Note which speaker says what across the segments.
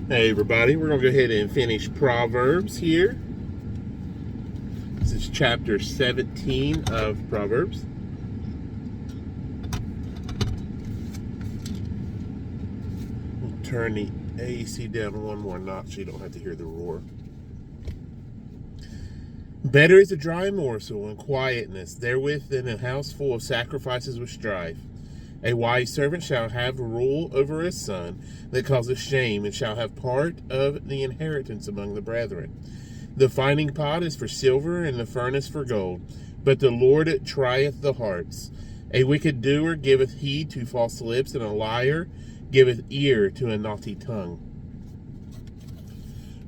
Speaker 1: Hey everybody, we're going to go ahead and finish Proverbs here. This is chapter 17 of Proverbs. We'll turn the AC down one more notch so you don't have to hear the roar. Better is a dry morsel and quietness therewith than a house full of sacrifices with strife. A wise servant shall have rule over his son that causeth shame, and shall have part of the inheritance among the brethren. The finding pot is for silver, and the furnace for gold, but the Lord trieth the hearts. A wicked doer giveth heed to false lips, and a liar giveth ear to a naughty tongue.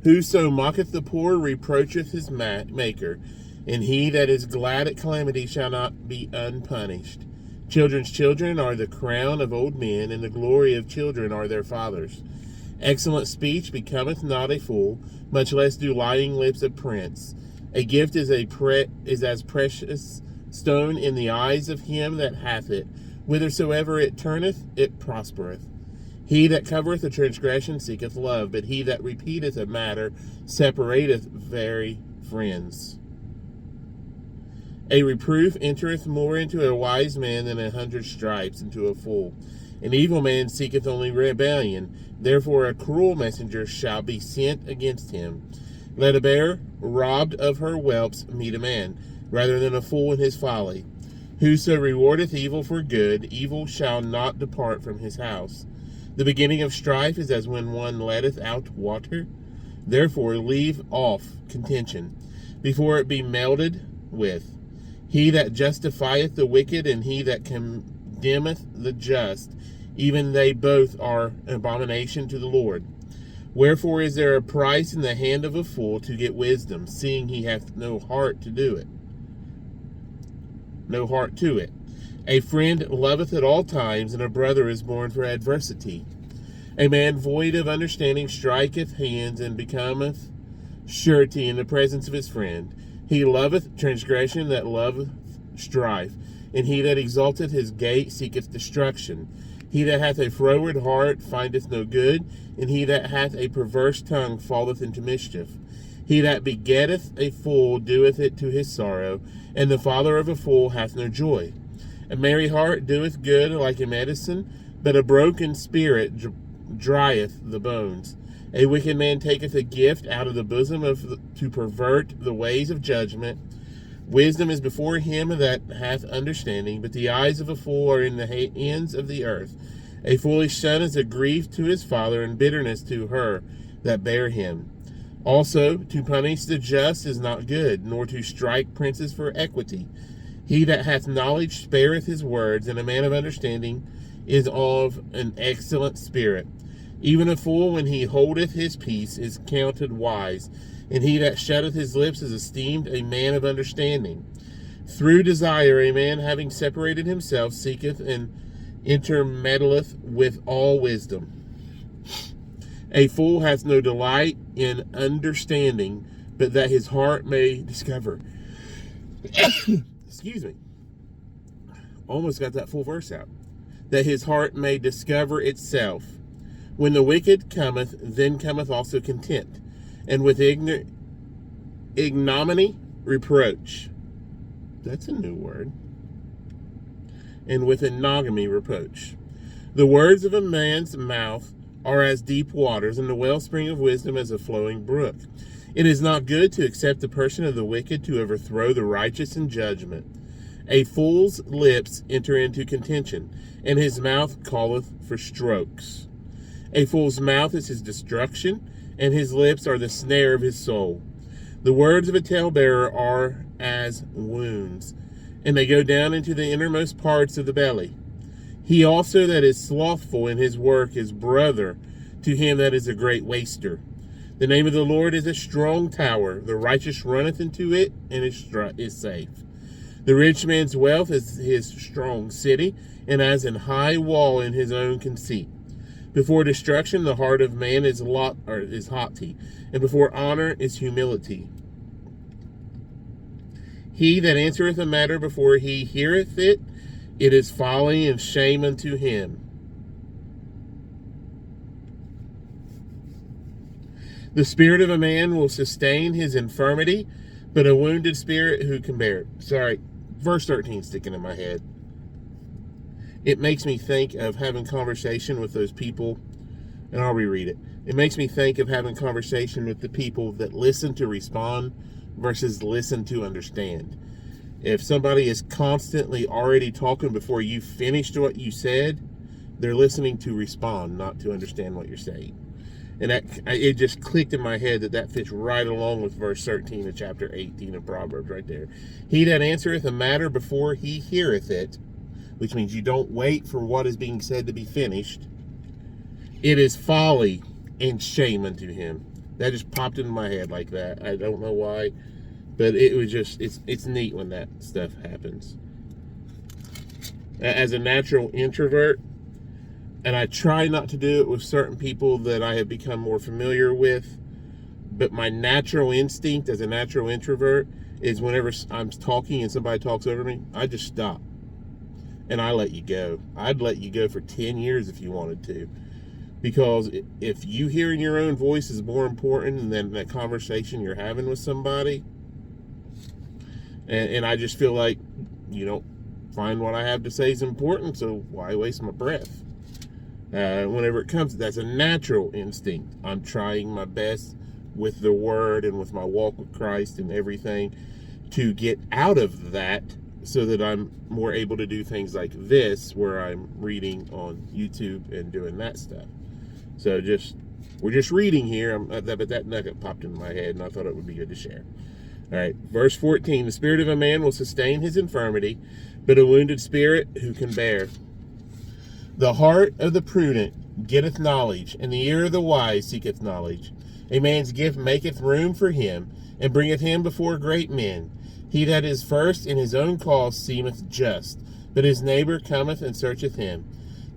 Speaker 1: Whoso mocketh the poor reproacheth his maker, and he that is glad at calamity shall not be unpunished. Children's children are the crown of old men, and the glory of children are their fathers. Excellent speech becometh not a fool, much less do lying lips a prince. A gift is as precious stone in the eyes of him that hath it. Whithersoever it turneth, it prospereth. He that covereth a transgression seeketh love, but he that repeateth a matter separateth very friends. A reproof entereth more into a wise man than 100 stripes into a fool. An evil man seeketh only rebellion, therefore a cruel messenger shall be sent against him. Let a bear robbed of her whelps meet a man, rather than a fool in his folly. Whoso rewardeth evil for good, evil shall not depart from his house. The beginning of strife is as when one letteth out water. Therefore leave off contention, before it be melted with. He that justifieth the wicked, and he that condemneth the just, even they both are an abomination to the Lord. Wherefore is there a price in the hand of a fool to get wisdom, seeing he hath no heart to do it? No heart to it. A friend loveth at all times, and a brother is born for adversity. A man void of understanding striketh hands, and becometh surety in the presence of his friend. He loveth transgression that loveth strife, and he that exalteth his gate seeketh destruction. He that hath a froward heart findeth no good, and he that hath a perverse tongue falleth into mischief. He that begetteth a fool doeth it to his sorrow, and the father of a fool hath no joy. A merry heart doeth good like a medicine, but a broken spirit drieth the bones. A wicked man taketh a gift out of the bosom to pervert the ways of judgment. Wisdom is before him that hath understanding, but the eyes of a fool are in the ends of the earth. A foolish son is a grief to his father, and bitterness to her that bare him. Also, to punish the just is not good, nor to strike princes for equity. He that hath knowledge spareth his words, and a man of understanding is of an excellent spirit. Even a fool, when he holdeth his peace, is counted wise, and he that shutteth his lips is esteemed a man of understanding. Through desire a man, having separated himself, seeketh and intermeddleth with all wisdom. A fool hath no delight in understanding, but that his heart may discover. Excuse me. Almost got that full verse out. That his heart may discover itself. When the wicked cometh, then cometh also contempt, and with ignominy reproach. That's a new word. And with ignominy reproach. The words of a man's mouth are as deep waters, and the wellspring of wisdom as a flowing brook. It is not good to accept the person of the wicked, to overthrow the righteous in judgment. A fool's lips enter into contention, and his mouth calleth for strokes. A fool's mouth is his destruction, and his lips are the snare of his soul. The words of a talebearer are as wounds, and they go down into the innermost parts of the belly. He also that is slothful in his work is brother to him that is a great waster. The name of the Lord is a strong tower. The righteous runneth into it, and is safe. The rich man's wealth is his strong city, and as an high wall in his own conceit. Before destruction the heart of man is haughty, and before honor is humility. He that answereth a matter before he heareth it, it is folly and shame unto him. The spirit of a man will sustain his infirmity, but a wounded spirit who can bear it? Sorry, verse 13 sticking in my head. It makes me think of having conversation with those people, and I'll reread it. It makes me think of having conversation with the people that listen to respond versus listen to understand. If somebody is constantly already talking before you finished what you said, they're listening to respond, not to understand what you're saying. And it just clicked in my head that fits right along with verse 13 of chapter 18 of Proverbs right there. He that answereth a matter before he heareth it, which means you don't wait for what is being said to be finished, it is folly and shame unto him. That just popped into my head like that. I don't know why, but it was just, it's neat when that stuff happens. As a natural introvert, and I try not to do it with certain people that I have become more familiar with, but my natural instinct as a natural introvert is whenever I'm talking and somebody talks over me, I just stop and I let you go. I'd let you go for 10 years if you wanted to, because if you hearing your own voice is more important than that conversation you're having with somebody, and I just feel like you don't find what I have to say is important, so why waste my breath? Whenever it comes, that's a natural instinct. I'm trying my best with the word and with my walk with Christ and everything to get out of that so that I'm more able to do things like this, where I'm reading on YouTube and doing that stuff. So we're just reading here, but that nugget popped into my head and I thought it would be good to share. All right, verse 14, the spirit of a man will sustain his infirmity, but a wounded spirit who can bear? The heart of the prudent getteth knowledge, and the ear of the wise seeketh knowledge. A man's gift maketh room for him, and bringeth him before great men. He that is first in his own cause seemeth just, but his neighbor cometh and searcheth him.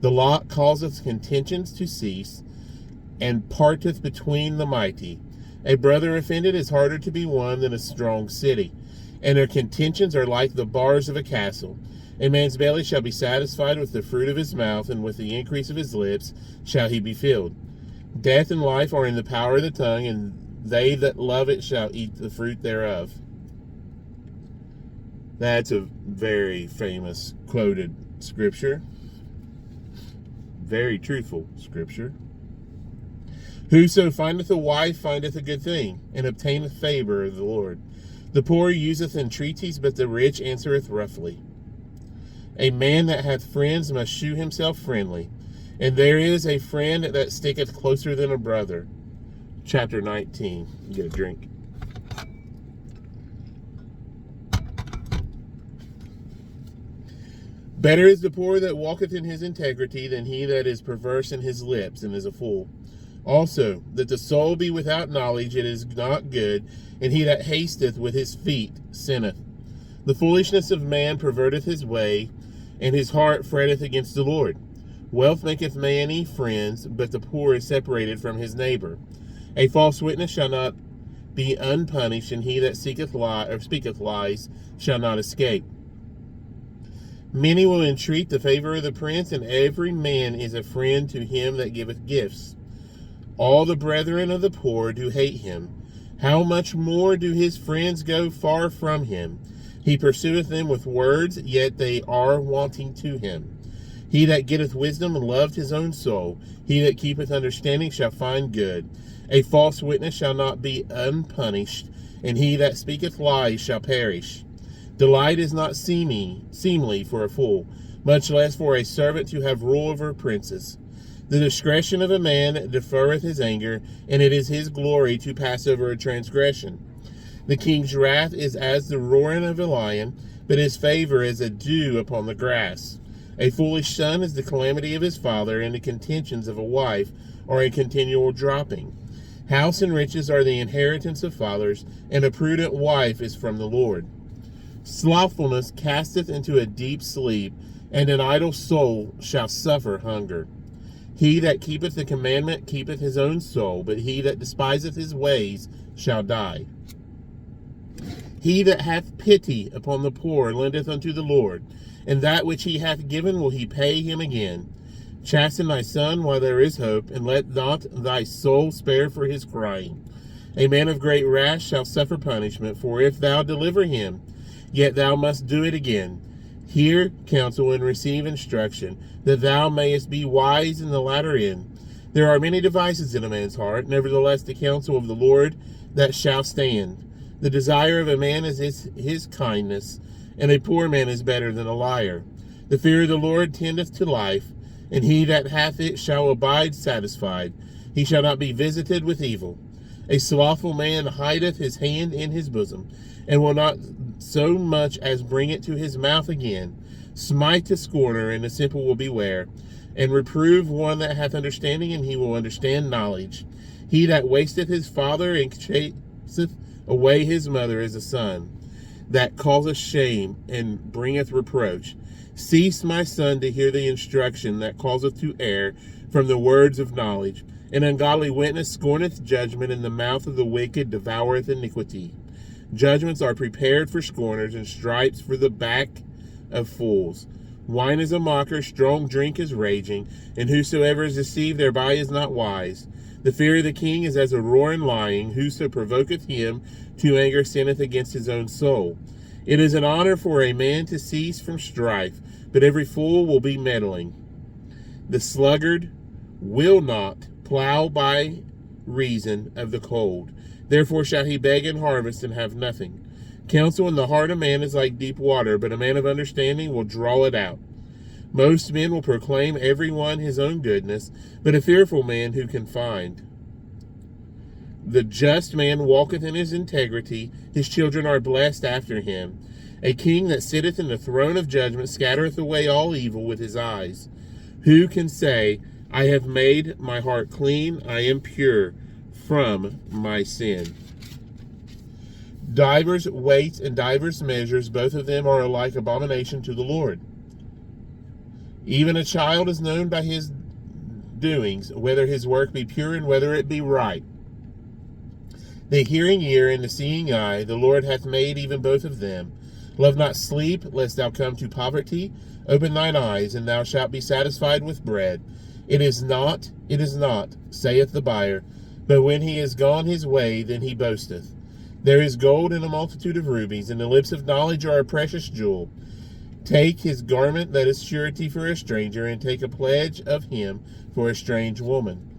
Speaker 1: The lot causeth contentions to cease, and parteth between the mighty. A brother offended is harder to be won than a strong city, and their contentions are like the bars of a castle. A man's belly shall be satisfied with the fruit of his mouth, and with the increase of his lips shall he be filled. Death and life are in the power of the tongue, and they that love it shall eat the fruit thereof. That's a very famous quoted scripture. Very truthful scripture. Whoso findeth a wife findeth a good thing, and obtaineth favor of the Lord. The poor useth entreaties, but the rich answereth roughly. A man that hath friends must shew himself friendly, and there is a friend that sticketh closer than a brother. Chapter 19. Get a drink. Better is the poor that walketh in his integrity than he that is perverse in his lips and is a fool. Also, that the soul be without knowledge, it is not good, and he that hasteth with his feet sinneth. The foolishness of man perverteth his way, and his heart fretteth against the Lord. Wealth maketh many friends, but the poor is separated from his neighbor. A false witness shall not be unpunished, and he that speaketh lies shall not escape. Many will entreat the favor of the prince, and every man is a friend to him that giveth gifts. All the brethren of the poor do hate him. How much more do his friends go far from him? He pursueth them with words, yet they are wanting to him. He that getteth wisdom loveth his own soul. He that keepeth understanding shall find good. A false witness shall not be unpunished, and he that speaketh lies shall perish. Delight is not seemly for a fool, much less for a servant to have rule over princes. The discretion of a man deferreth his anger, and it is his glory to pass over a transgression. The king's wrath is as the roaring of a lion, but his favor is a dew upon the grass. A foolish son is the calamity of his father, and the contentions of a wife are a continual dropping. House and riches are the inheritance of fathers, and a prudent wife is from the Lord. Slothfulness casteth into a deep sleep, and an idle soul shall suffer hunger. He that keepeth the commandment keepeth his own soul, but he that despiseth his ways shall die. He that hath pity upon the poor lendeth unto the Lord, and that which he hath given will he pay him again. Chasten thy son while there is hope, and let not thy soul spare for his crying. A man of great wrath shall suffer punishment, for if thou deliver him, yet thou must do it again. Hear counsel and receive instruction, that thou mayest be wise in the latter end. There are many devices in a man's heart, nevertheless the counsel of the Lord that shall stand. The desire of a man is his kindness, and a poor man is better than a liar. The fear of the Lord tendeth to life, and he that hath it shall abide satisfied. He shall not be visited with evil. A slothful man hideth his hand in his bosom, and will not so much as bring it to his mouth again. Smite the scorner, and the simple will beware. And reprove one that hath understanding, and he will understand knowledge. He that wasteth his father and chaseth away his mother is a son that causeth shame and bringeth reproach. Cease, my son, to hear the instruction that causeth to err from the words of knowledge. An ungodly witness scorneth judgment, and the mouth of the wicked devoureth iniquity. Judgments are prepared for scorners, and stripes for the back of fools. Wine is a mocker, strong drink is raging, and whosoever is deceived thereby is not wise. The fear of the king is as a roaring lion, whoso provoketh him to anger sinneth against his own soul. It is an honor for a man to cease from strife, but every fool will be meddling. The sluggard will not plow by reason of the cold. Therefore shall he beg and harvest and have nothing. Counsel in the heart of man is like deep water, but a man of understanding will draw it out. Most men will proclaim every one his own goodness, but a fearful man who can find? The just man walketh in his integrity, his children are blessed after him. A king that sitteth in the throne of judgment scattereth away all evil with his eyes. Who can say, I have made my heart clean, I am pure from my sin? Divers weights and divers measures, both of them are alike abomination to the Lord. Even a child is known by his doings, whether his work be pure and whether it be right. The hearing ear and the seeing eye, the Lord hath made even both of them. Love not sleep, lest thou come to poverty. Open thine eyes, and thou shalt be satisfied with bread. It is not, saith the buyer, but when he is gone his way, then he boasteth. There is gold in a multitude of rubies, and the lips of knowledge are a precious jewel. Take his garment that is surety for a stranger, and take a pledge of him for a strange woman.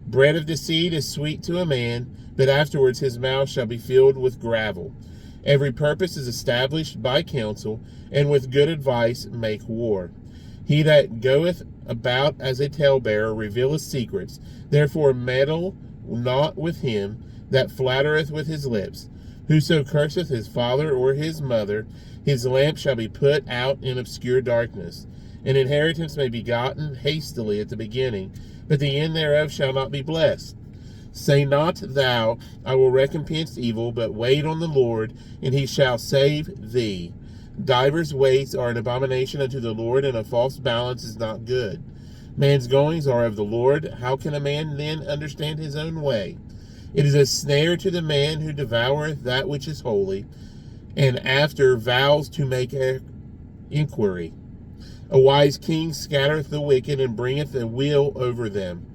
Speaker 1: Bread of deceit is sweet to a man, but afterwards his mouth shall be filled with gravel. Every purpose is established by counsel, and with good advice make war. He that goeth about as a talebearer revealeth secrets. Therefore meddle not with him that flattereth with his lips. Whoso curseth his father or his mother, his lamp shall be put out in obscure darkness. An inheritance may be gotten hastily at the beginning, but the end thereof shall not be blessed. Say not thou, I will recompense evil, but wait on the Lord, and he shall save thee. Divers weights are an abomination unto the Lord, and a false balance is not good. Man's goings are of the Lord. How can a man then understand his own way? It is a snare to the man who devoureth that which is holy, and after vows to make inquiry. A wise king scattereth the wicked, and bringeth a weal over them.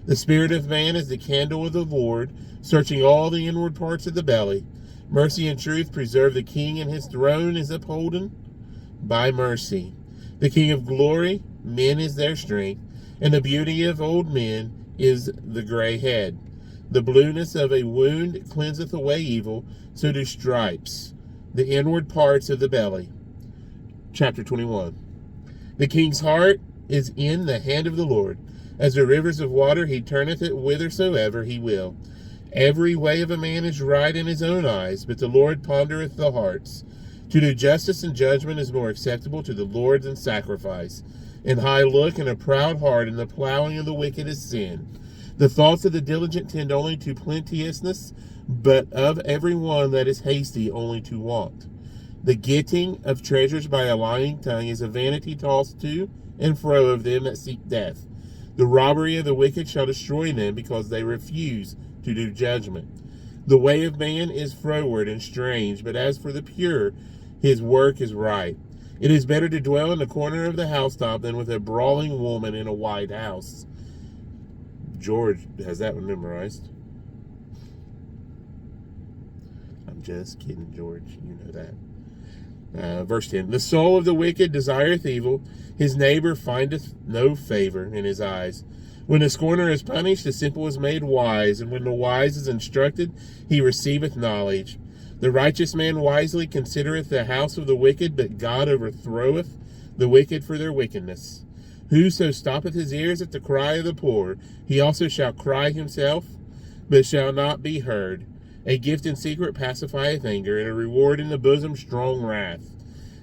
Speaker 1: The spirit of man is the candle of the Lord, searching all the inward parts of the belly. Mercy and truth preserve the king, and his throne is upholden by mercy. The King of glory, men is their strength, and the beauty of old men is the gray head. The blueness of a wound cleanseth away evil, so do stripes, the inward parts of the belly. Chapter 21. The king's heart is in the hand of the Lord. As the rivers of water, he turneth it whithersoever he will. Every way of a man is right in his own eyes, but the Lord pondereth the hearts. To do justice and judgment is more acceptable to the Lord than sacrifice. An high look and a proud heart, and the plowing of the wicked is sin. The thoughts of the diligent tend only to plenteousness, but of every one that is hasty only to want. The getting of treasures by a lying tongue is a vanity tossed to and fro of them that seek death. The robbery of the wicked shall destroy them, because they refuse to do judgment. The way of man is froward and strange, but as for the pure, his work is right. It is better to dwell in the corner of the housetop than with a brawling woman in a wide house. George has that one memorized. I'm just kidding, George. You know that. Verse 10. The soul of the wicked desireth evil. His neighbor findeth no favor in his eyes. When the scorner is punished, the simple is made wise, and when the wise is instructed, he receiveth knowledge. The righteous man wisely considereth the house of the wicked, but God overthroweth the wicked for their wickedness. Whoso stoppeth his ears at the cry of the poor, he also shall cry himself, but shall not be heard. A gift in secret pacifieth anger, and a reward in the bosom strong wrath.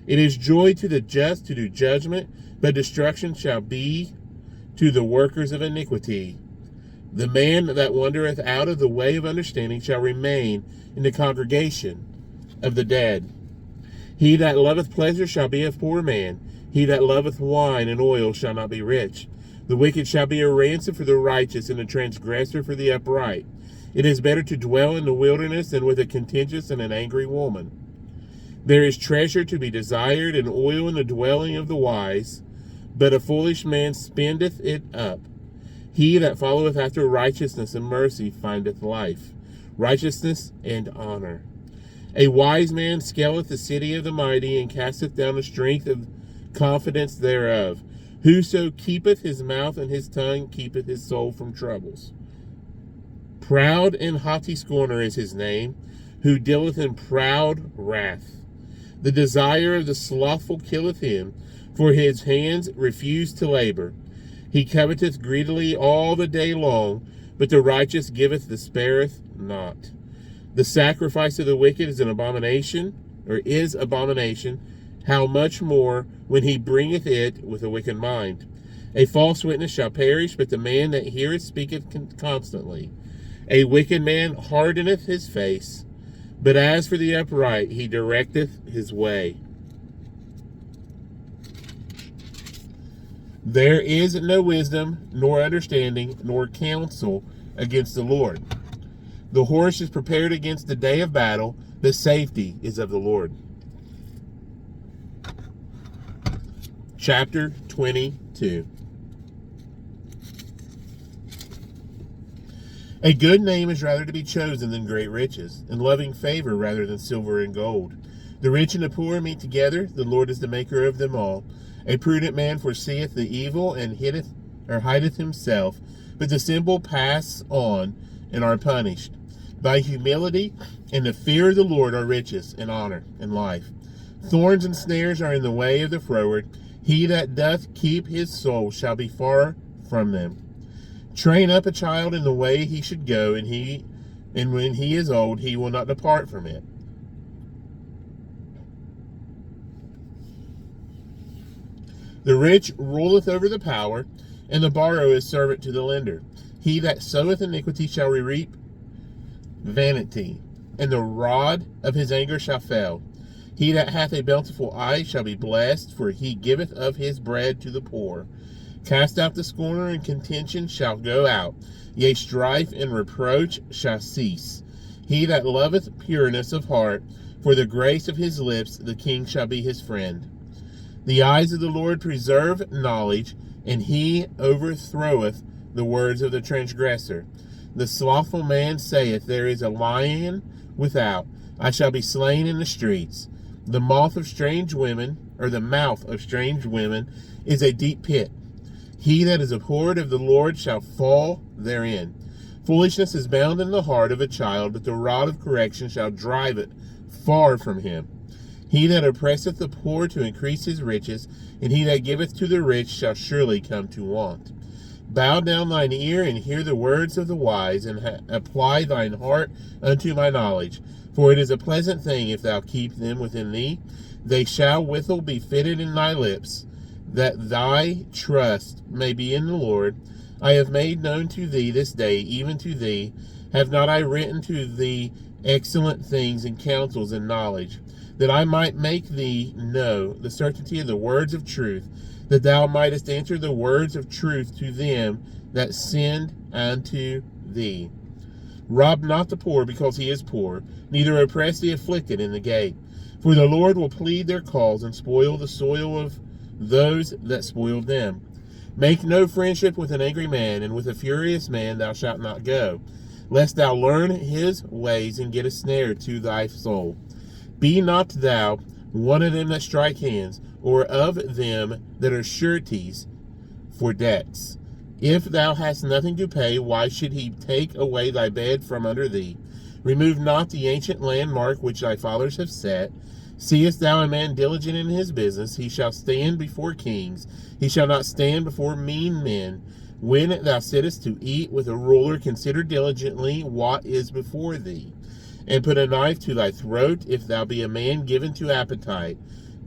Speaker 1: It is joy to the just to do judgment, but destruction shall be to the workers of iniquity. The man that wandereth out of the way of understanding shall remain in the congregation of the dead. He that loveth pleasure shall be a poor man. He that loveth wine and oil shall not be rich. The wicked shall be a ransom for the righteous, and a transgressor for the upright. It is better to dwell in the wilderness than with a contentious and an angry woman. There is treasure to be desired, and oil in the dwelling of the wise, but a foolish man spendeth it up. He that followeth after righteousness and mercy findeth life, righteousness and honor. A wise man scaleth the city of the mighty, and casteth down the strength of confidence thereof. Whoso keepeth his mouth and his tongue keepeth his soul from troubles. Proud and haughty scorner is his name, who dealeth in proud wrath. The desire of the slothful killeth him, for his hands refuse to labor. He coveteth greedily all the day long, but the righteous giveth the spareth not. The sacrifice of the wicked is an abomination, or is abomination. How much more when he bringeth it with a wicked mind? A false witness shall perish, but the man that heareth speaketh constantly. A wicked man hardeneth his face, but as for the upright, he directeth his way. There is no wisdom, nor understanding, nor counsel against the Lord. The horse is prepared against the day of battle, but safety is of the Lord. Chapter 22. A good name is rather to be chosen than great riches, and loving favor rather than silver and gold. The rich and the poor meet together, the Lord is the maker of them all. A prudent man foreseeth the evil and hideth himself, but the simple pass on and are punished. By humility and the fear of the Lord are riches and honor and life. Thorns and snares are in the way of the froward. He that doth keep his soul shall be far from them. Train up a child in the way he should go, and when he is old, he will not depart from it. The rich ruleth over the poor, and the borrower is servant to the lender. He that soweth iniquity shall reap vanity, and the rod of his anger shall fail. He that hath a bountiful eye shall be blessed, for he giveth of his bread to the poor. Cast out the scorner, and contention shall go out. Yea, strife and reproach shall cease. He that loveth pureness of heart, for the grace of his lips, the king shall be his friend. The eyes of the Lord preserve knowledge, and he overthroweth the words of the transgressor. The slothful man saith, there is a lion without, I shall be slain in the streets. The mouth of strange women is a deep pit. He that is abhorred of the Lord shall fall therein. Foolishness is bound in the heart of a child, but the rod of correction shall drive it far from him. He that oppresseth the poor to increase his riches, and he that giveth to the rich shall surely come to want. Bow down thine ear and hear the words of the wise, and apply thine heart unto my knowledge. For it is a pleasant thing if thou keep them within thee. They shall withal be fitted in thy lips, that thy trust may be in the Lord. I have made known to thee this day, even to thee. Have not I written to thee excellent things and counsels and knowledge, that I might make thee know the certainty of the words of truth, that thou mightest answer the words of truth to them that send unto thee. Rob not the poor because he is poor, neither oppress the afflicted in the gate. For the Lord will plead their cause and spoil the soil of those that spoiled them. Make no friendship with an angry man, and with a furious man thou shalt not go, lest thou learn his ways and get a snare to thy soul. Be not thou one of them that strike hands, or of them that are sureties for debts. If thou hast nothing to pay, why should he take away thy bed from under thee? Remove not the ancient landmark which thy fathers have set. Seest thou a man diligent in his business, he shall stand before kings, he shall not stand before mean men. When thou sittest to eat with a ruler, consider diligently what is before thee, and put a knife to thy throat, if thou be a man given to appetite.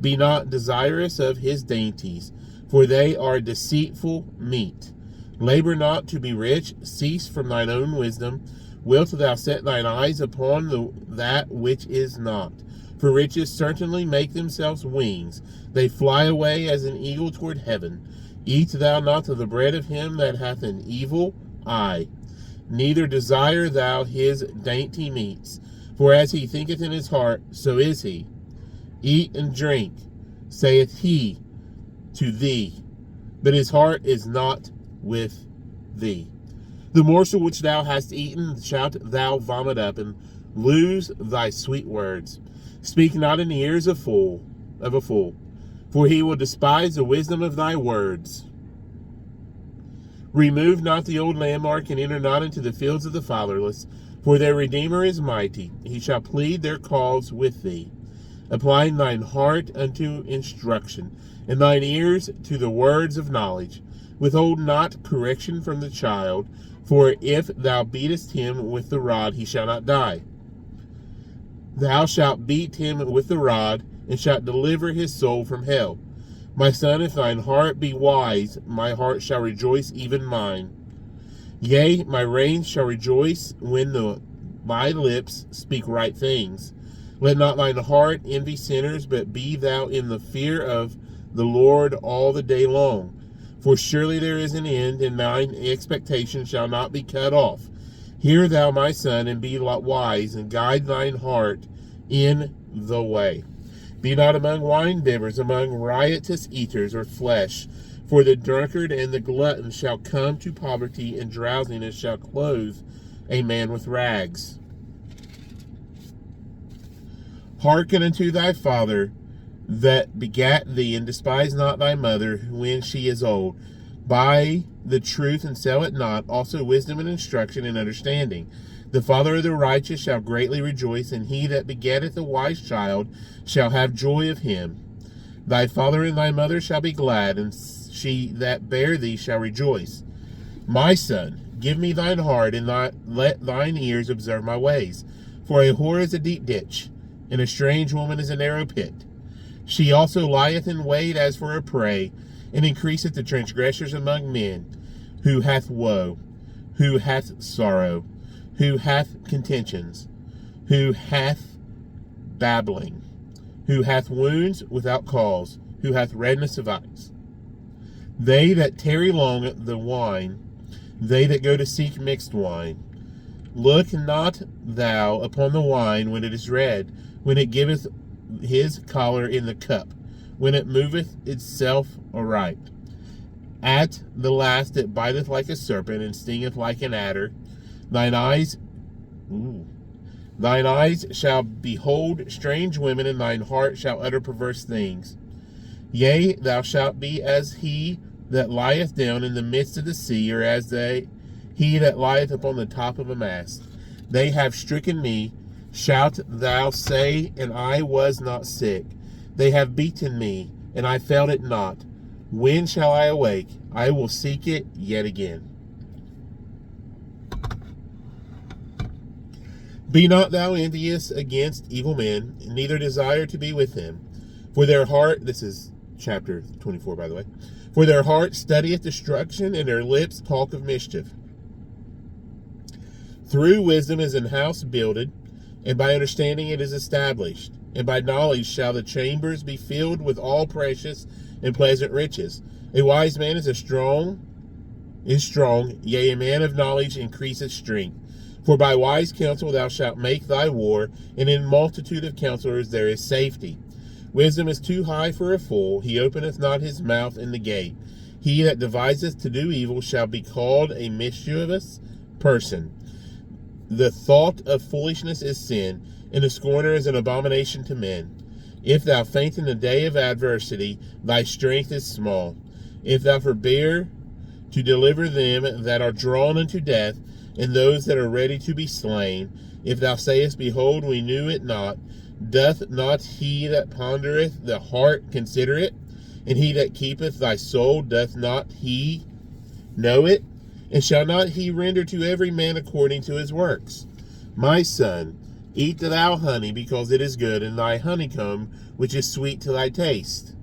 Speaker 1: Be not desirous of his dainties, for they are deceitful meat. Labor not to be rich, cease from thine own wisdom. Wilt thou set thine eyes upon that which is not? For riches certainly make themselves wings. They fly away as an eagle toward heaven. Eat thou not of the bread of him that hath an evil eye, neither desire thou his dainty meats. For as he thinketh in his heart, so is he. Eat and drink, saith he to thee, but his heart is not with thee. The morsel which thou hast eaten shalt thou vomit up, and lose thy sweet words. Speak not in the ears of a fool, for he will despise the wisdom of thy words. Remove not the old landmark, and enter not into the fields of the fatherless, for their Redeemer is mighty. He shall plead their cause with thee. Apply thine heart unto instruction, and thine ears to the words of knowledge. Withhold not correction from the child, for if thou beatest him with the rod, he shall not die. Thou shalt beat him with the rod, and shalt deliver his soul from hell. My son, if thine heart be wise, my heart shall rejoice, even mine. Yea, my reins shall rejoice when my lips speak right things. Let not thine heart envy sinners, but be thou in the fear of the Lord all the day long. For surely there is an end, and thine expectation shall not be cut off. Hear thou, my son, and be wise, and guide thine heart in the way. Be not among wine bibbers, among riotous eaters of flesh, for the drunkard and the glutton shall come to poverty, and drowsiness shall clothe a man with rags. Hearken unto thy father that begat thee, and despise not thy mother when she is old. Buy the truth and sell it not, also wisdom and instruction and understanding. The father of the righteous shall greatly rejoice, and he that begetteth a wise child shall have joy of him. Thy father and thy mother shall be glad, and she that bare thee shall rejoice. My son, give me thine heart, and let thine ears observe my ways. For a whore is a deep ditch, and a strange woman is a narrow pit. She also lieth in wait as for a prey, and increaseth the transgressors among men. Who hath woe, who hath sorrow, who hath contentions, who hath babbling, who hath wounds without cause, who hath redness of eyes. They that tarry long at the wine, they that go to seek mixed wine. Look not thou upon the wine when it is red, when it giveth his color in the cup, when it moveth itself aright. At the last it biteth like a serpent, and stingeth like an adder. Thine eyes shall behold strange women, and thine heart shall utter perverse things. Yea, thou shalt be as he that lieth down in the midst of the sea, or as he that lieth upon the top of a mast. They have stricken me, shalt thou say, and I was not sick. They have beaten me, and I felt it not. When shall I awake? I will seek it yet again. Be not thou envious against evil men, neither desire to be with them. For their heart, this is chapter 24, by the way, for their heart studieth destruction, and their lips talk of mischief. Through wisdom is an house builded, and by understanding it is established. And by knowledge shall the chambers be filled with all precious and pleasant riches. A wise man is strong, yea, a man of knowledge increaseth strength. For by wise counsel thou shalt make thy war, and in multitude of counselors there is safety. Wisdom is too high for a fool, he openeth not his mouth in the gate. He that deviseth to do evil shall be called a mischievous person. The thought of foolishness is sin, and the scorner is an abomination to men. If thou faint in the day of adversity, thy strength is small. If thou forbear to deliver them that are drawn unto death, and those that are ready to be slain, if thou sayest, Behold, we knew it not, doth not he that pondereth the heart consider it? And he that keepeth thy soul, doth not he know it? And shall not he render to every man according to his works? My son, eat thou honey, because it is good, and thy honeycomb, which is sweet to thy taste.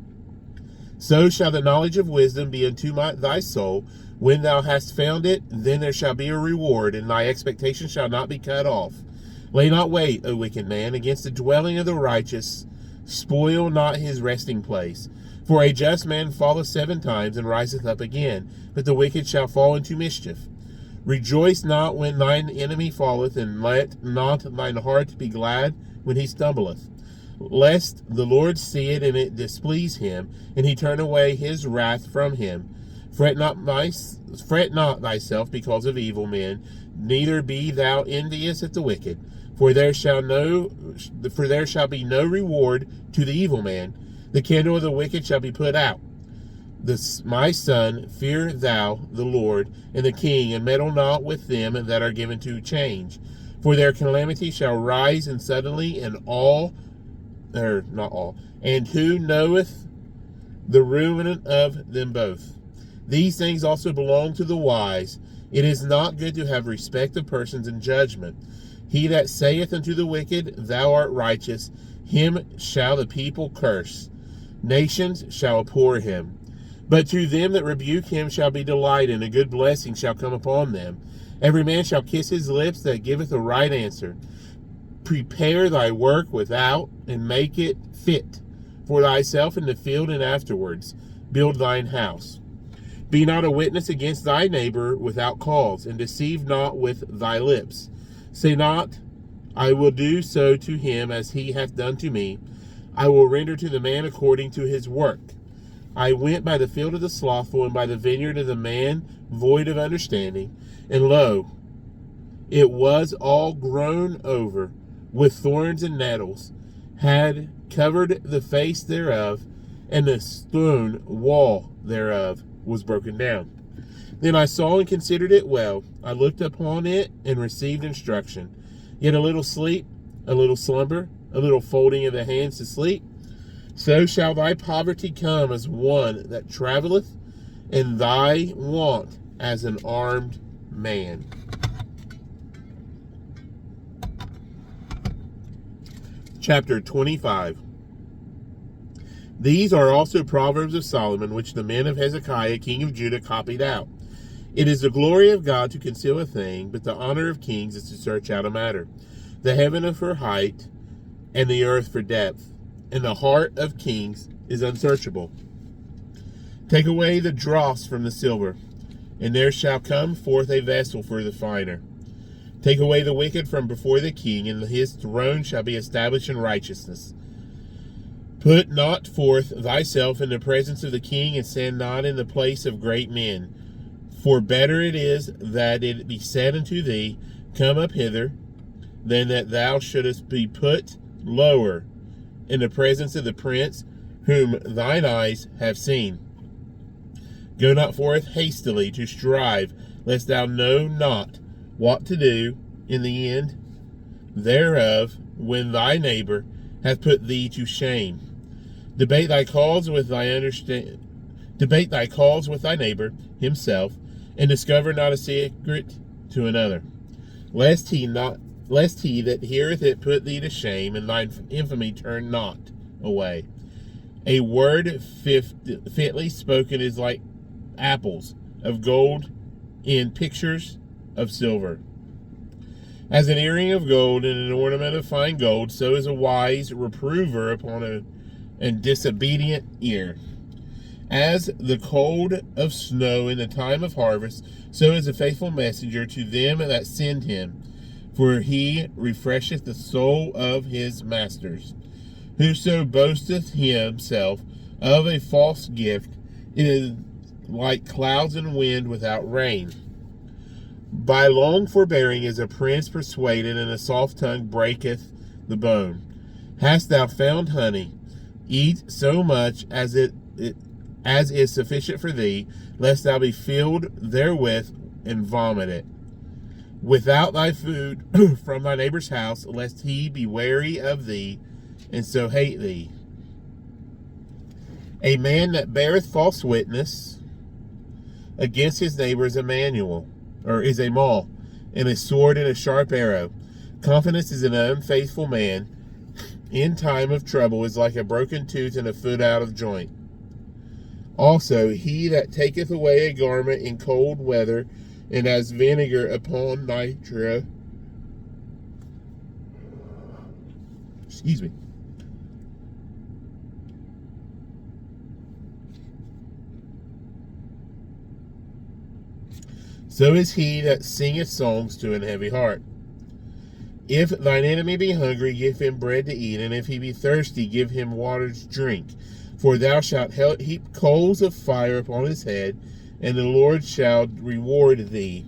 Speaker 1: So shall the knowledge of wisdom be unto thy soul. When thou hast found it, then there shall be a reward, and thy expectation shall not be cut off. Lay not wait, O wicked man, against the dwelling of the righteous. Spoil not his resting place. For a just man falleth 7 times, and riseth up again, but the wicked shall fall into mischief. Rejoice not when thine enemy falleth, and let not thine heart be glad when he stumbleth. Lest the Lord see it, and it displease him, and he turn away his wrath from him. Fret not thyself because of evil men, neither be thou envious at the wicked. For there shall be no reward to the evil man. The candle of the wicked shall be put out. My son, fear thou the Lord and the king, and meddle not with them that are given to change. For their calamity shall rise and suddenly, and and who knoweth the ruin of them both? These things also belong to the wise. It is not good to have respect of persons in judgment. He that saith unto the wicked, Thou art righteous, him shall the people curse. Nations shall abhor him. But to them that rebuke him shall be delight, and a good blessing shall come upon them. Every man shall kiss his lips that giveth a right answer. Prepare thy work without, and make it fit for thyself in the field, and afterwards build thine house. Be not a witness against thy neighbor without cause, and deceive not with thy lips. Say not, I will do so to him as he hath done to me. I will render to the man according to his work. I went by the field of the slothful, and by the vineyard of the man void of understanding. And lo, it was all grown over with thorns and nettles, had covered the face thereof, and the stone wall thereof was broken down. Then I saw and considered it well. I looked upon it and received instruction. Yet a little sleep, a little slumber, a little folding of the hands to sleep. So shall thy poverty come as one that travelleth, and thy want as an armed man. Chapter 25. These are also Proverbs of Solomon, which the men of Hezekiah, king of Judah, copied out. It is the glory of God to conceal a thing, but the honor of kings is to search out a matter. The heaven for height, and the earth for depth, and the heart of kings is unsearchable. Take away the dross from the silver, and there shall come forth a vessel for the finer. Take away the wicked from before the king, and his throne shall be established in righteousness. Put not forth thyself in the presence of the king, and stand not in the place of great men. For better it is that it be said unto thee, Come up hither, than that thou shouldest be put lower in the presence of the prince whom thine eyes have seen. Go not forth hastily to strive, lest thou know not what to do in the end thereof, when thy neighbor hath put thee to shame. Debate thy cause with thy neighbor himself, and discover not a secret to another, lest he that heareth it put thee to shame, and thine infamy turn not away. A word fitly spoken is like apples of gold in pictures of silver. As an earring of gold and an ornament of fine gold, so is a wise reprover upon a disobedient ear. As the cold of snow in the time of harvest, so is a faithful messenger to them that send him. for he refresheth the soul of his masters. Whoso boasteth himself of a false gift is like clouds and wind without rain. By long forbearing is a prince persuaded, and a soft tongue breaketh the bone. Hast thou found honey? Eat so much as is sufficient for thee, lest thou be filled therewith and vomit it. Without thy food from thy neighbor's house, lest he be wary of thee, and so hate thee. A man that beareth false witness against his neighbor is a maul, and a sword and a sharp arrow. Confidence is an unfaithful man in time of trouble is like a broken tooth and a foot out of joint. Also, he that taketh away a garment in cold weather, and as vinegar upon nitre, so is he that singeth songs to an heavy heart. If thine enemy be hungry, give him bread to eat, and if he be thirsty, give him water to drink. For thou shalt heap coals of fire upon his head, and the Lord shall reward thee.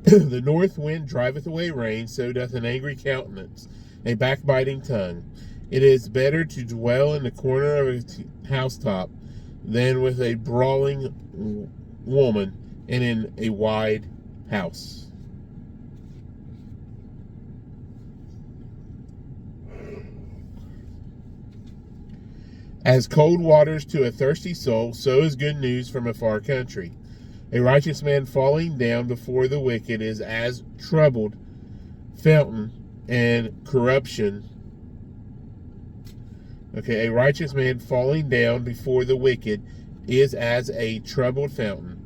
Speaker 1: The north wind driveth away rain, so doth an angry countenance, a backbiting tongue. It is better to dwell in the corner of a housetop than with a brawling woman and in a wide house. As cold waters to a thirsty soul, so is good news from a far country. A righteous man falling down before the wicked is as troubled fountain and corruption. A righteous man falling down before the wicked is as a troubled fountain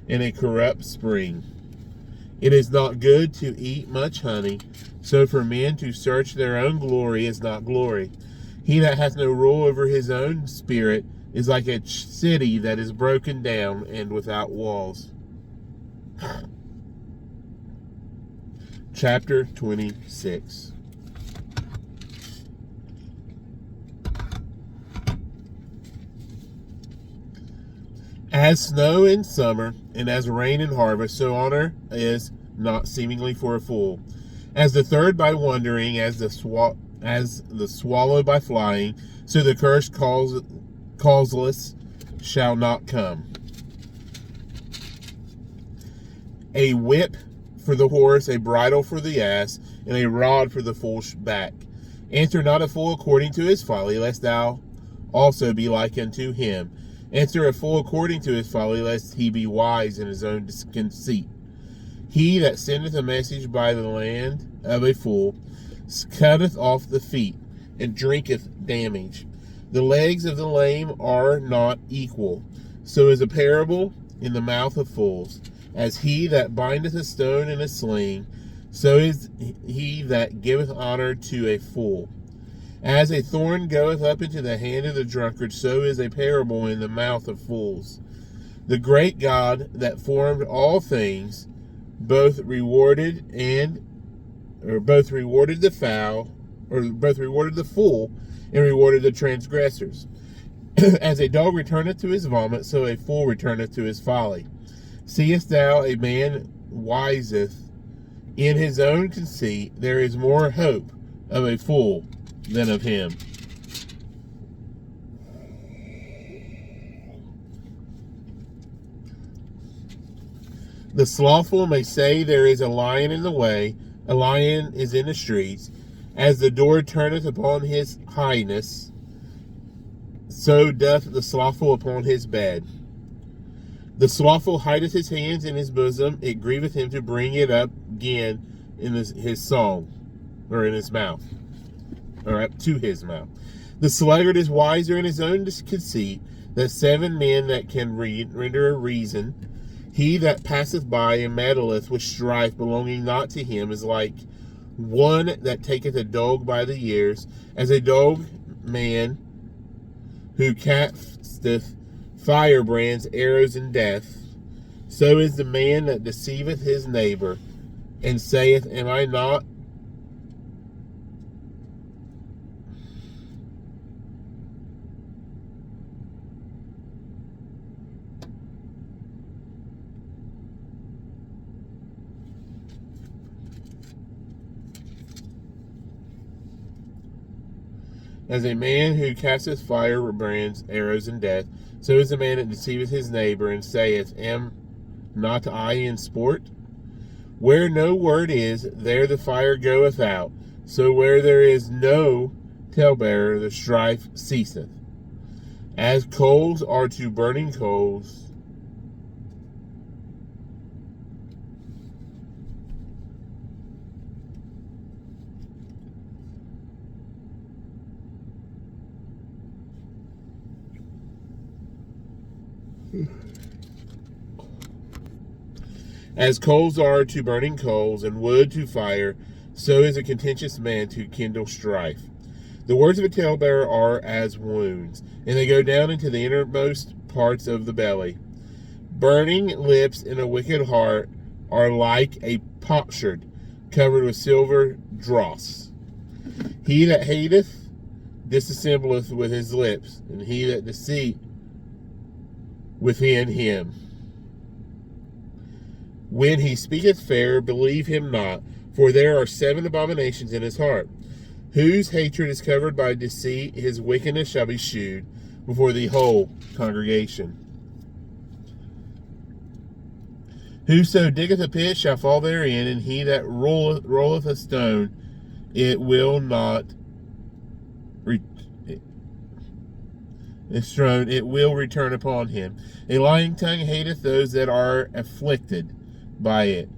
Speaker 1: and a corrupt spring. It is not good to eat much honey, so for men to search their own glory is not glory. He that hath no rule over his own spirit is like a city that is broken down and without walls. Chapter 26. As snow in summer, and as rain in harvest, so honor is not seemingly for a fool. As the third by wandering, as the swallow by flying, so the curse causeless shall not come. A whip for the horse, a bridle for the ass, and a rod for the fool's back. Answer not a fool according to his folly, lest thou also be like unto him. Answer a fool according to his folly, lest he be wise in his own conceit. He that sendeth a message by the land of a fool cutteth off the feet, and drinketh damage. The legs of the lame are not equal. So is a parable in the mouth of fools. As he that bindeth a stone in a sling, so is he that giveth honor to a fool. As a thorn goeth up into the hand of the drunkard, so is a parable in the mouth of fools. The great God that formed all things, both rewarded the fool, and rewarded the transgressors. As a dog returneth to his vomit, so a fool returneth to his folly. Seest thou a man wiseth in his own conceit? There is more hope of a fool than of him. The slothful may say, there is a lion in the way, a lion is in the streets. As the door turneth upon his highness, so doth the slothful upon his bed. The slothful hideth his hands in his bosom, it grieveth him to bring it up again in his song, or in his mouth, or up to his mouth. The sluggard is wiser in his own conceit than 7 men that can render a reason. He that passeth by and meddleth with strife belonging not to him is like one that taketh a dog by the ears. As a dog man who casteth firebrands, arrows, and death, so is the man that deceiveth his neighbor, and saith, Am I not As a man who casteth firebrands, arrows, and death, so is a man that deceiveth his neighbor, and saith, Am not I in sport? Where no word is, there the fire goeth out. So where there is no talebearer, the strife ceaseth. As coals are to burning coals, as coals are to burning coals, and wood to fire, so is a contentious man to kindle strife. The words of a talebearer are as wounds, and they go down into the innermost parts of the belly. Burning lips and a wicked heart are like a potsherd covered with silver dross. He that hateth dissembleth with his lips, and he that deceit within him. When he speaketh fair, believe him not, for there are 7 abominations in his heart. Whose hatred is covered by deceit, his wickedness shall be shewed before the whole congregation. Whoso diggeth a pit shall fall therein, and he that rolleth a stone, it will return upon him. A lying tongue hateth those that are afflicted by it,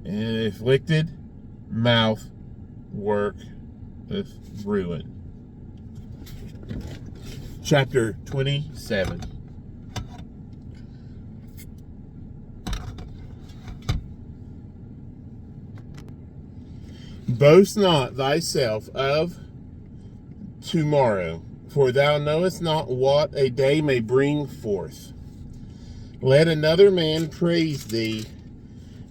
Speaker 1: and an afflicted mouth worketh ruin. Chapter 27. Boast not thyself of tomorrow, for thou knowest not what a day may bring forth. Let another man praise thee,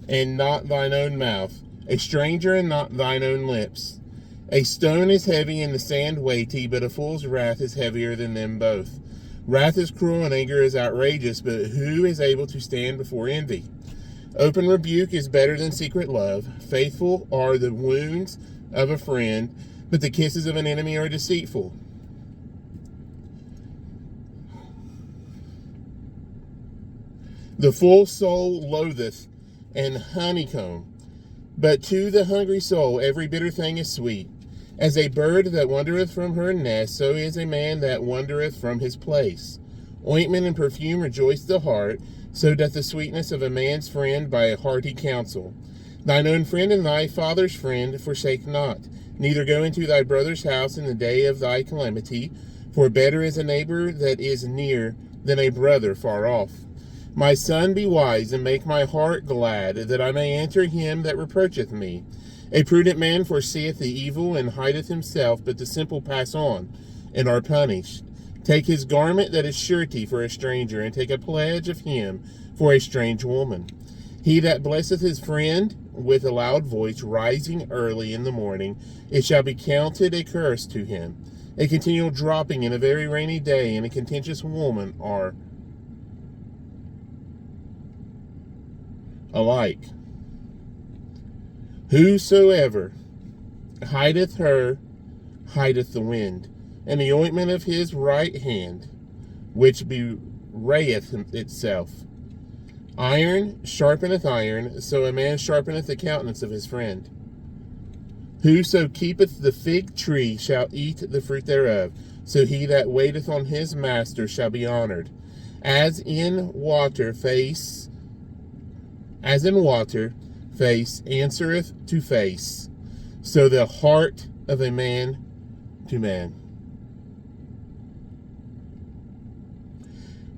Speaker 1: and not thine own mouth, a stranger and not thine own lips. A stone is heavy and the sand weighty, but a fool's wrath is heavier than them both. Wrath is cruel and anger is outrageous, but who is able to stand before envy? Open rebuke is better than secret love. Faithful are the wounds of a friend, but the kisses of an enemy are deceitful. The full soul loatheth and honeycomb, but to the hungry soul every bitter thing is sweet. As a bird that wandereth from her nest, so is a man that wandereth from his place. Ointment and perfume rejoice the heart, so doth the sweetness of a man's friend by a hearty counsel. Thine own friend and thy father's friend forsake not, neither go into thy brother's house in the day of thy calamity, for better is a neighbor that is near than a brother far off. My son, be wise, and make my heart glad, that I may answer him that reproacheth me. A prudent man foreseeth the evil, and hideth himself, but the simple pass on, and are punished. Take his garment that is surety for a stranger, and take a pledge of him for a strange woman. He that blesseth his friend with a loud voice, rising early in the morning, it shall be counted a curse to him. A continual dropping in a very rainy day, and a contentious woman are alike. Whosoever hideth her hideth the wind, and the ointment of his right hand, which bewrayeth itself. Iron sharpeneth iron, so a man sharpeneth the countenance of his friend. Whoso keepeth the fig tree shall eat the fruit thereof, so he that waiteth on his master shall be honored. As in water, face answereth to face, so the heart of a man to man.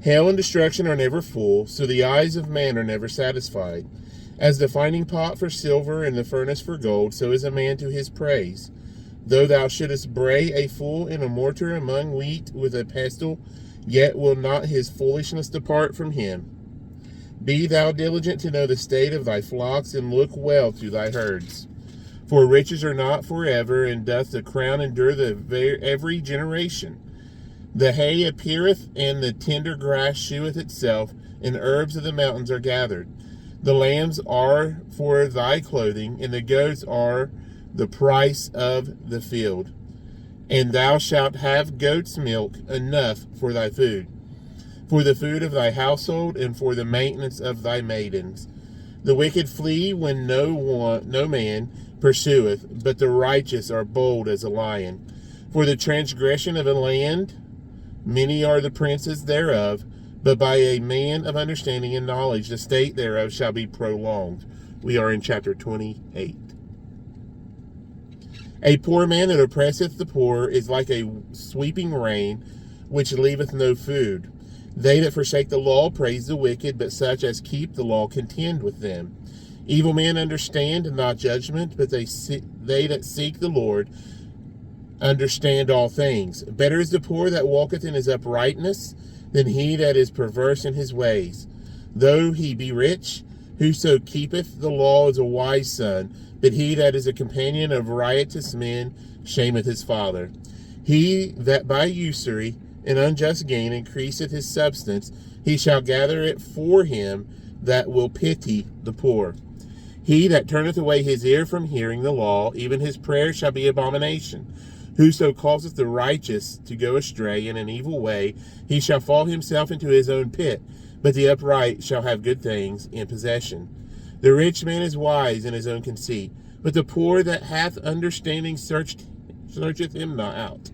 Speaker 1: Hell and destruction are never full, so the eyes of man are never satisfied. As the finding pot for silver and the furnace for gold, so is a man to his praise. Though thou shouldest bray a fool in a mortar among wheat with a pestle, yet will not his foolishness depart from him. Be thou diligent to know the state of thy flocks, and look well to thy herds. For riches are not forever, and doth the crown endure every generation. The hay appeareth, and the tender grass sheweth itself, and herbs of the mountains are gathered. The lambs are for thy clothing, and the goats are the price of the field. And thou shalt have goat's milk enough for thy food, for the food of thy household, and for the maintenance of thy maidens. The wicked flee when no man pursueth, but the righteous are bold as a lion. For the transgression of a land, many are the princes thereof, but by a man of understanding and knowledge the state thereof shall be prolonged. We are in chapter 28. A poor man that oppresseth the poor is like a sweeping rain, which leaveth no food. They that forsake the law praise the wicked, but such as keep the law contend with them. Evil men understand not judgment, but they that seek the Lord understand all things. Better is the poor that walketh in his uprightness than he that is perverse in his ways. Though he be rich, whoso keepeth the law is a wise son, but he that is a companion of riotous men shameth his father. He that by usury and unjust gain increaseth his substance, he shall gather it for him that will pity the poor. He that turneth away his ear from hearing the law, even his prayer shall be abomination. Whoso causeth the righteous to go astray in an evil way, he shall fall himself into his own pit, but the upright shall have good things in possession. The rich man is wise in his own conceit, but the poor that hath understanding searcheth him not out.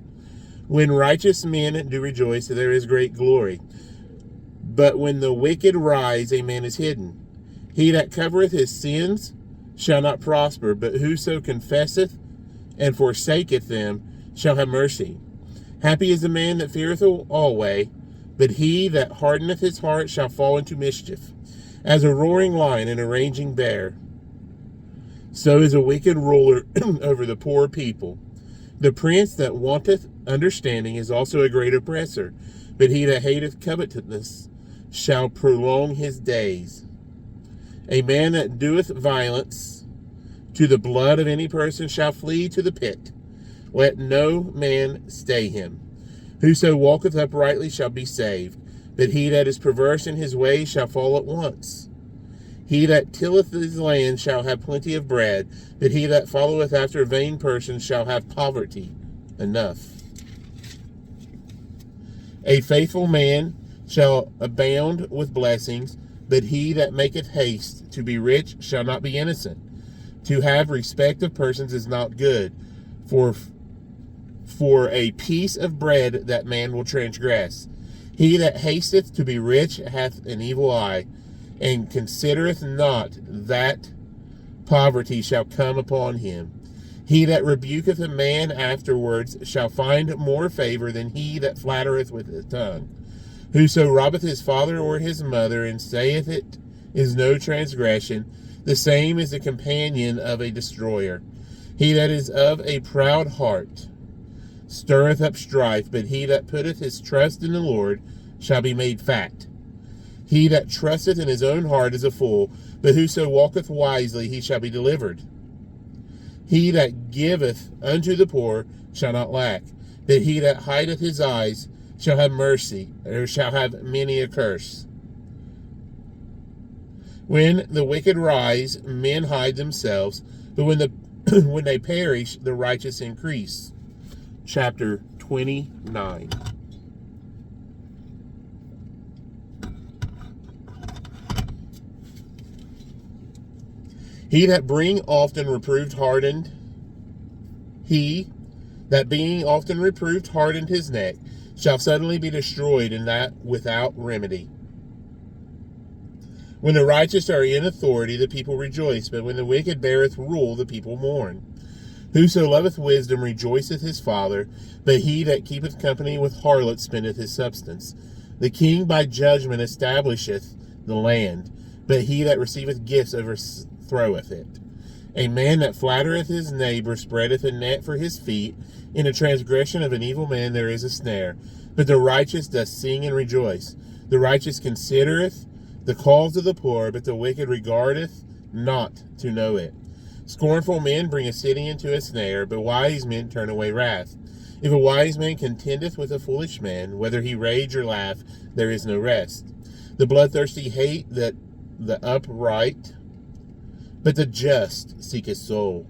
Speaker 1: When righteous men do rejoice, there is great glory. But when the wicked rise, a man is hidden. He that covereth his sins shall not prosper, but whoso confesseth and forsaketh them shall have mercy. Happy is the man that feareth always, but he that hardeneth his heart shall fall into mischief. As a roaring lion and a raging bear, so is a wicked ruler over the poor people. The prince that wanteth understanding is also a great oppressor, but he that hateth covetousness shall prolong his days. A man that doeth violence to the blood of any person shall flee to the pit. Let no man stay him. Whoso walketh uprightly shall be saved, but he that is perverse in his ways shall fall at once. He that tilleth his land shall have plenty of bread, but he that followeth after vain persons shall have poverty enough. A faithful man shall abound with blessings, but he that maketh haste to be rich shall not be innocent. To have respect of persons is not good, for a piece of bread that man will transgress. He that hasteth to be rich hath an evil eye, and considereth not that poverty shall come upon him. He that rebuketh a man afterwards shall find more favor than he that flattereth with his tongue. Whoso robbeth his father or his mother, and saith it is no transgression, the same is the companion of a destroyer. He that is of a proud heart stirreth up strife, but he that putteth his trust in the Lord shall be made fat. He that trusteth in his own heart is a fool, but whoso walketh wisely, he shall be delivered. He that giveth unto the poor shall not lack, but he that hideth his eyes shall have mercy, or shall have many a curse. When the wicked rise, men hide themselves, but when they perish, the righteous increase. Chapter 29. He that being often reproved hardened his neck, shall suddenly be destroyed, and that without remedy. When the righteous are in authority, the people rejoice, but when the wicked beareth rule, the people mourn. Whoso loveth wisdom rejoiceth his father, but he that keepeth company with harlots spendeth his substance. The king by judgment establisheth the land, but he that receiveth gifts overthroweth it. A man that flattereth his neighbor spreadeth a net for his feet. In a transgression of an evil man there is a snare, but the righteous doth sing and rejoice. The righteous considereth the cause of the poor, but the wicked regardeth not to know it. Scornful men bring a city into a snare, but wise men turn away wrath. If a wise man contendeth with a foolish man, whether he rage or laugh, there is no rest. The bloodthirsty hate the upright, but the just seek his soul.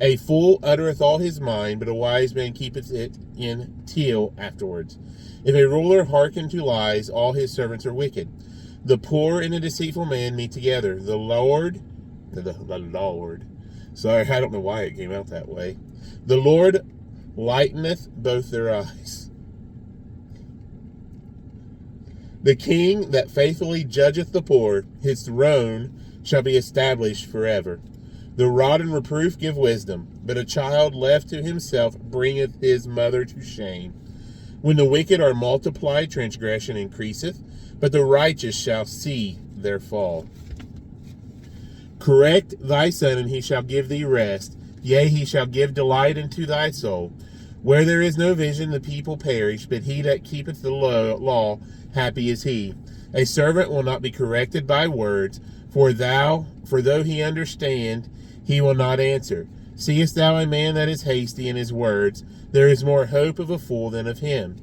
Speaker 1: A fool uttereth all his mind, but a wise man keepeth it in till afterwards. If a ruler hearken to lies, all his servants are wicked. The poor and the deceitful man meet together. The Lord, sorry, I don't know why it came out that way. The Lord lighteneth both their eyes. The king that faithfully judgeth the poor, his throne shall be established forever. The rod and reproof give wisdom, but a child left to himself bringeth his mother to shame. When the wicked are multiplied, transgression increaseth, but the righteous shall see their fall. Correct thy son, and he shall give thee rest. Yea, he shall give delight unto thy soul. Where there is no vision, the people perish, but he that keepeth the law, happy is he. A servant will not be corrected by words, for though he understand, he will not answer. Seest thou a man that is hasty in his words? There is more hope of a fool than of him.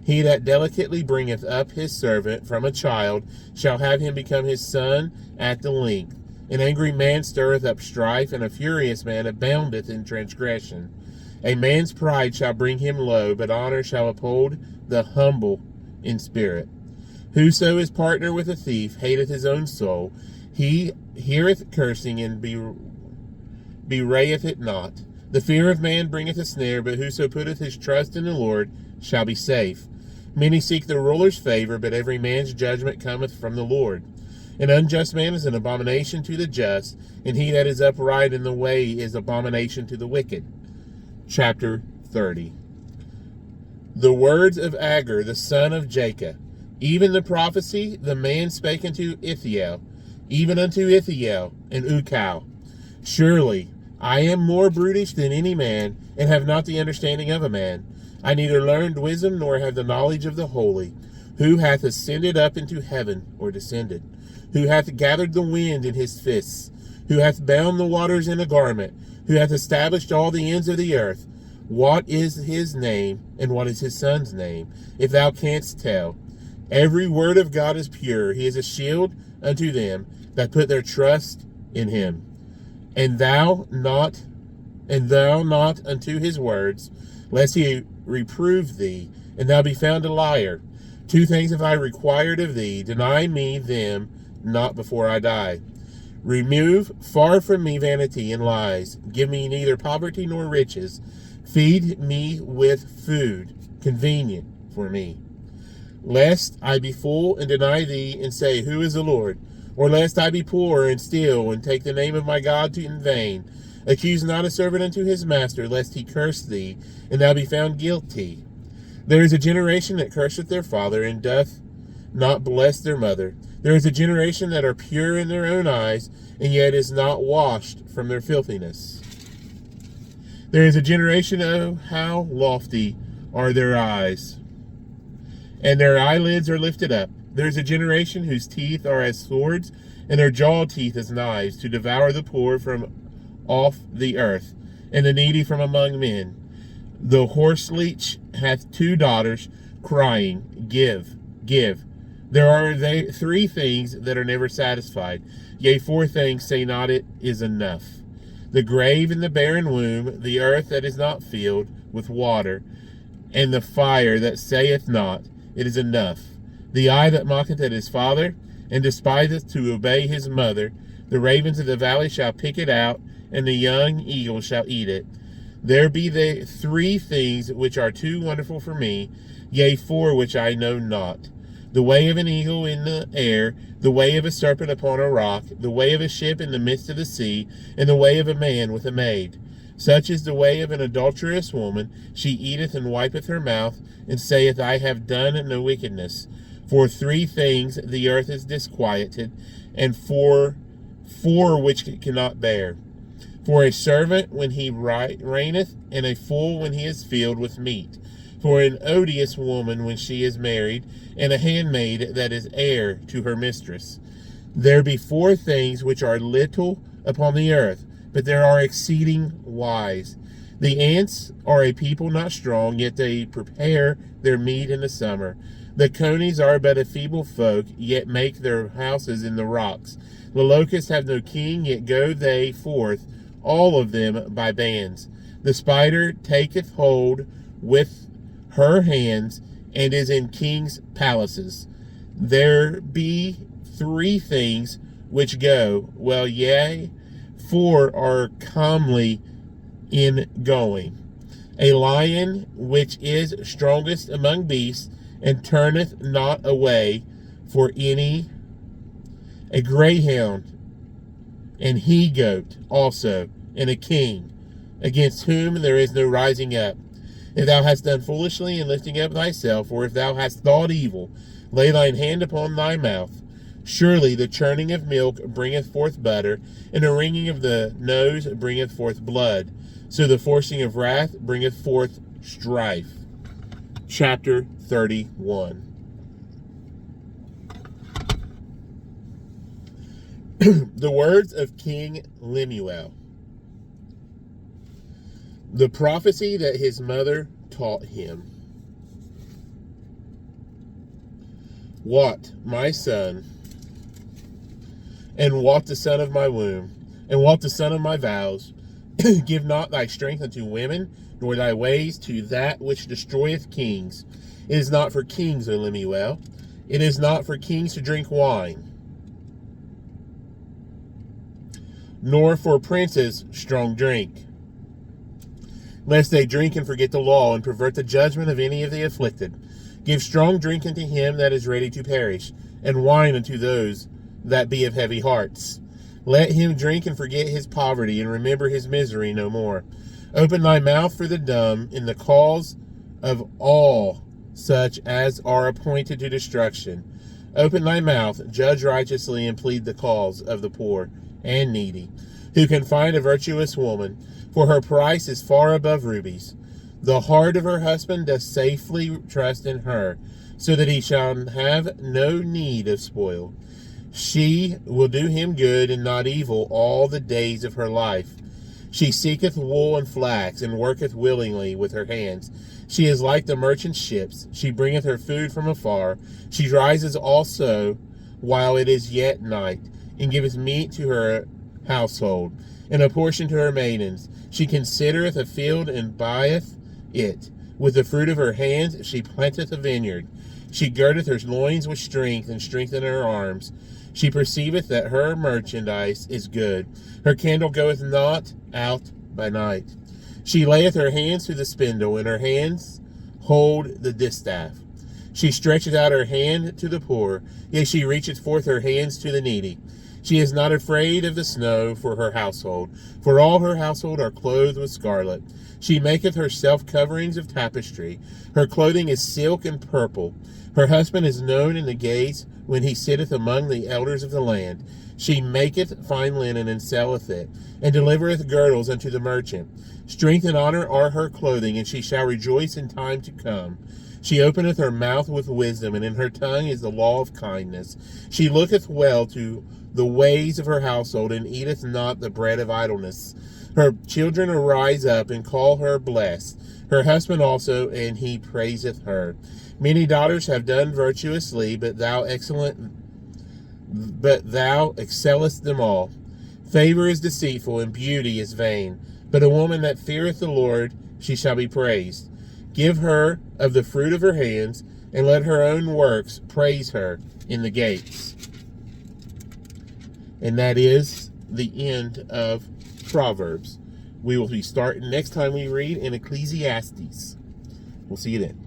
Speaker 1: He that delicately bringeth up his servant from a child shall have him become his son at the length. An angry man stirreth up strife, and a furious man aboundeth in transgression. A man's pride shall bring him low, but honor shall uphold the humble in spirit. Whoso is partner with a thief hateth his own soul. He heareth cursing and bewrayeth it not. The fear of man bringeth a snare, but whoso putteth his trust in the Lord shall be safe. Many seek the ruler's favor, but every man's judgment cometh from the Lord. An unjust man is an abomination to the just, and he that is upright in the way is abomination to the wicked. Chapter 30. The words of Agur, the son of Jacob, even the prophecy, the man spake unto Ithiel, even unto Ithiel and Ukal. Surely I am more brutish than any man, and have not the understanding of a man. I neither learned wisdom, nor have the knowledge of the holy. Who hath ascended up into heaven, or descended? Who hath gathered the wind in his fists? Who hath bound the waters in a garment? Who hath established all the ends of the earth? What is his name, and what is his son's name, if thou canst tell? Every word of God is pure. He is a shield unto them that put their trust in him. And thou not unto his words, lest he reprove thee, and thou be found a liar. 2 things have I required of thee, deny me them not before I die. Remove far from me vanity and lies. Give me neither poverty nor riches. Feed me with food convenient for me. Lest I be full and deny thee, and say, Who is the Lord? Or lest I be poor and steal, and take the name of my God in vain. Accuse not a servant unto his master, lest he curse thee, and thou be found guilty. There is a generation that curseth their father, and doth not bless their mother. There is a generation that are pure in their own eyes, and yet is not washed from their filthiness. There is a generation, oh, how lofty are their eyes, and their eyelids are lifted up. There is a generation whose teeth are as swords, and their jaw teeth as knives, to devour the poor from off the earth, and the needy from among men. The horseleech hath 2 daughters, crying, Give, give. There are 3 things that are never satisfied. Yea, 4 things say not it is enough. The grave and the barren womb, the earth that is not filled with water, and the fire that saith not, it is enough. The eye that mocketh at his father, and despiseth to obey his mother. The ravens of the valley shall pick it out, and the young eagle shall eat it. There be 3 things which are too wonderful for me, yea, 4 which I know not. The way of an eagle in the air, the way of a serpent upon a rock, the way of a ship in the midst of the sea, and the way of a man with a maid. Such is the way of an adulterous woman. She eateth and wipeth her mouth, and saith, I have done no wickedness. For 3 things the earth is disquieted, and for 4 which it cannot bear. For a servant when he reigneth, and a fool when he is filled with meat. For an odious woman when she is married, and a handmaid that is heir to her mistress. There be 4 things which are little upon the earth, but there are exceeding wise. The ants are a people not strong, yet they prepare their meat in the summer. The conies are but a feeble folk, yet make their houses in the rocks. The locusts have no king, yet go they forth all of them by bands. The spider taketh hold with her hands, and is in kings' palaces. There be three things which go well, yea, four are comely in going. A lion which is strongest among beasts, and turneth not away for any. A greyhound, and he goat also, and a king, against whom there is no rising up. If thou hast done foolishly in lifting up thyself, or if thou hast thought evil, lay thine hand upon thy mouth. Surely the churning of milk bringeth forth butter, and the wringing of the nose bringeth forth blood. So the forcing of wrath bringeth forth strife. Chapter 31. The words of King Lemuel. The prophecy that his mother taught him. What, my son, and what the son of my womb, and what the son of my vows, give not thy strength unto women, nor thy ways to that which destroyeth kings. It is not for kings, O Lemuel. It is not for kings to drink wine, nor for princes strong drink, lest they drink and forget the law, and pervert the judgment of any of the afflicted. Give strong drink unto him that is ready to perish, and wine unto those that be of heavy hearts. Let him drink and forget his poverty, and remember his misery no more. Open thy mouth for the dumb in the cause of all such as are appointed to destruction. Open thy mouth, judge righteously, and plead the cause of the poor and needy. Who can find a virtuous woman? For her price is far above rubies. The heart of her husband doth safely trust in her, so that he shall have no need of spoil. She will do him good and not evil all the days of her life. She seeketh wool and flax, and worketh willingly with her hands. She is like the merchant ships. She bringeth her food from afar. She rises also while it is yet night, and giveth meat to her household, and a portion to her maidens. She considereth a field, and buyeth it. With the fruit of her hands she planteth a vineyard. She girdeth her loins with strength, and strengtheneth her arms. She perceiveth that her merchandise is good. Her candle goeth not out by night. She layeth her hands to the spindle, and her hands hold the distaff. She stretcheth out her hand to the poor, yea, she reacheth forth her hands to the needy. She is not afraid of the snow for her household, for all her household are clothed with scarlet. She maketh herself coverings of tapestry. Her clothing is silk and purple. Her husband is known in the gates when he sitteth among the elders of the land. She maketh fine linen and selleth it, and delivereth girdles unto the merchant. Strength and honor are her clothing, and she shall rejoice in time to come. She openeth her mouth with wisdom, and in her tongue is the law of kindness. She looketh well to the ways of her household, and eateth not the bread of idleness. Her children arise up and call her blessed, her husband also, and he praiseth her. Many daughters have done virtuously, but thou excellest them all. Favor is deceitful, and beauty is vain, but a woman that feareth the Lord, she shall be praised. Give her of the fruit of her hands, and let her own works praise her in the gates. And that is the end of Proverbs. We will be starting next time we read in Ecclesiastes. We'll see you then.